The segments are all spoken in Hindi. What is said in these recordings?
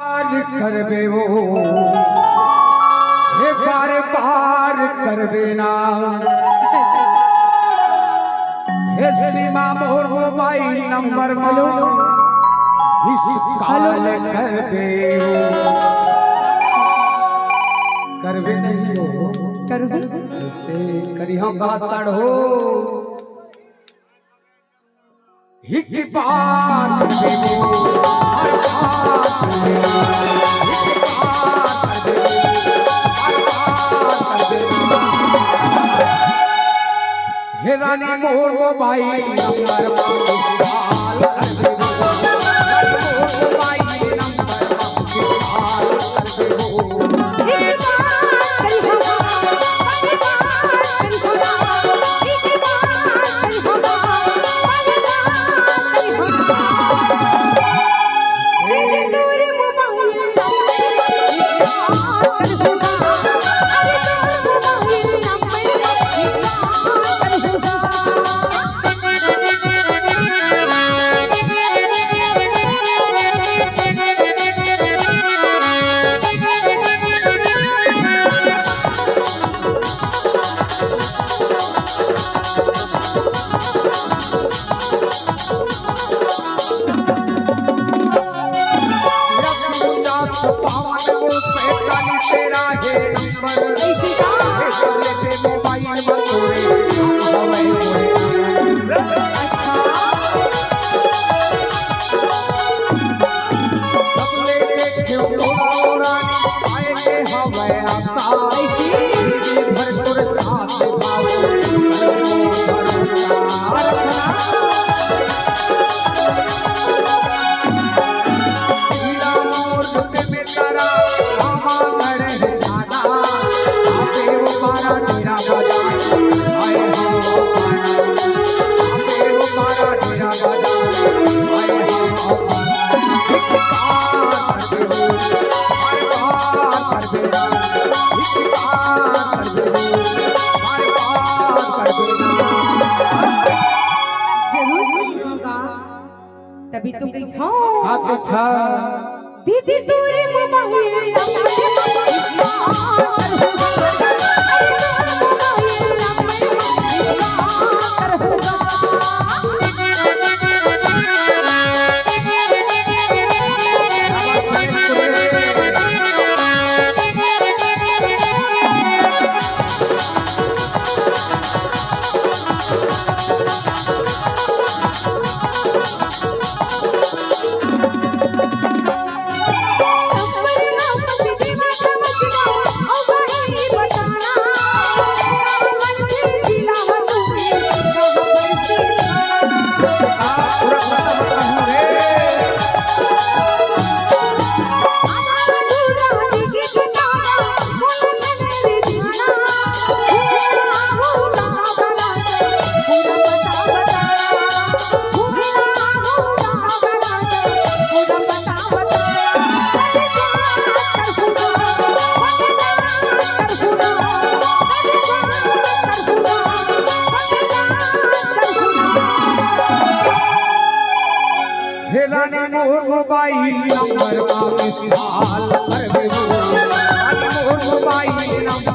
करबे वो हे बार बार करबे ना हे सीमा मोर मोबाइल नंबर मालो इस काल करबे करबे नहीं हो करू ऐसे करियो का सड़ो हिक बार करबे वो हर हे रानी मोर मोबाइल नंबर मांगो मोबाइल नंबर तभी तो गई था हाँ था दीदी तोरे मोबाइल मोर मोबाइल नंबर पाकिस्तान करबे मोर मोबाइल नंबर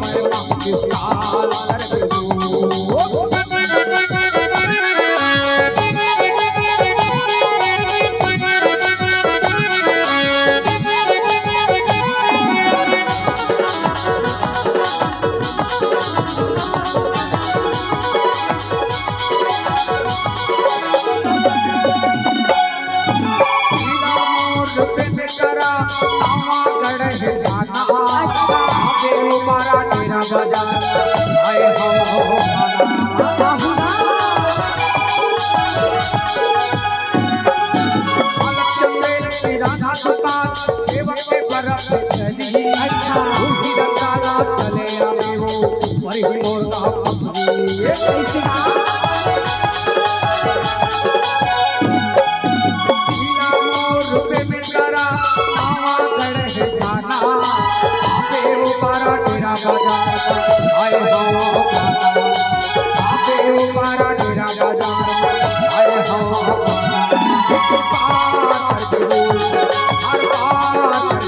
पाकिस्तान करबे हर बार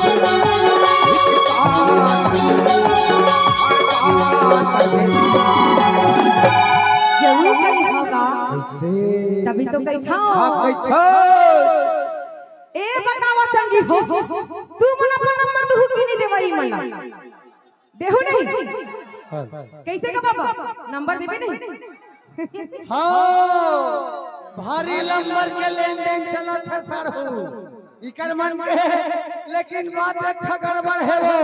जरूर कही होगा तभी तो कही था ए बतावा संगी हो तू मन अपन नंबर दहु की नहीं देवाई मला देहु नहीं कैसे का बाबा नंबर देबे नहीं हाँ भारी नंबर के लेन देन चलत है सर हो इकर मन के लेकिन बात एक गड़बड़ है वो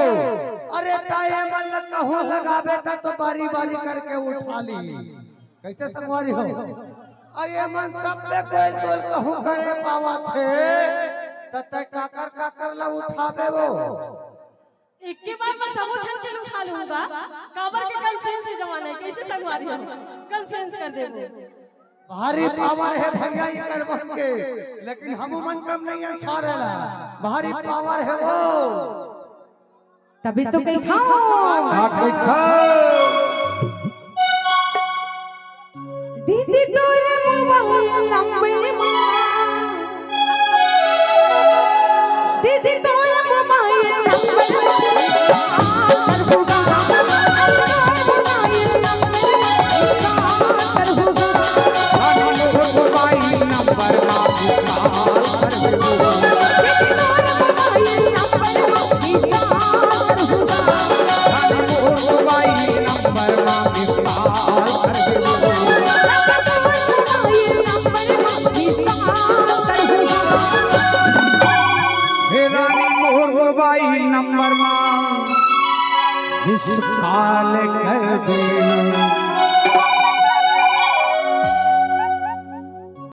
अरे ताये मन कहूँ लगावे ता तो बारी बारी करके उठा ली कैसे संगवारी हो अये मन सब पे कोई तोल कहूँ करे पावा थे तते काकर ला उठावे वो एक के बाद मैं समूह छन के उठा लूंगा काबर के कॉन्फ्रेंस के जमाने कैसे संगवारी हो कॉन्फ्रेंस कर देबो भारी पावर है भैया इकर मन के लेकिन हम मन कम नहीं है सारेला भारी पावर है वो तभी तो कही था दीदी तोरे मोबाइल नंबर दीदी तोरे मोबाइल मोबाइल नंबर मां मिस कॉल कर दे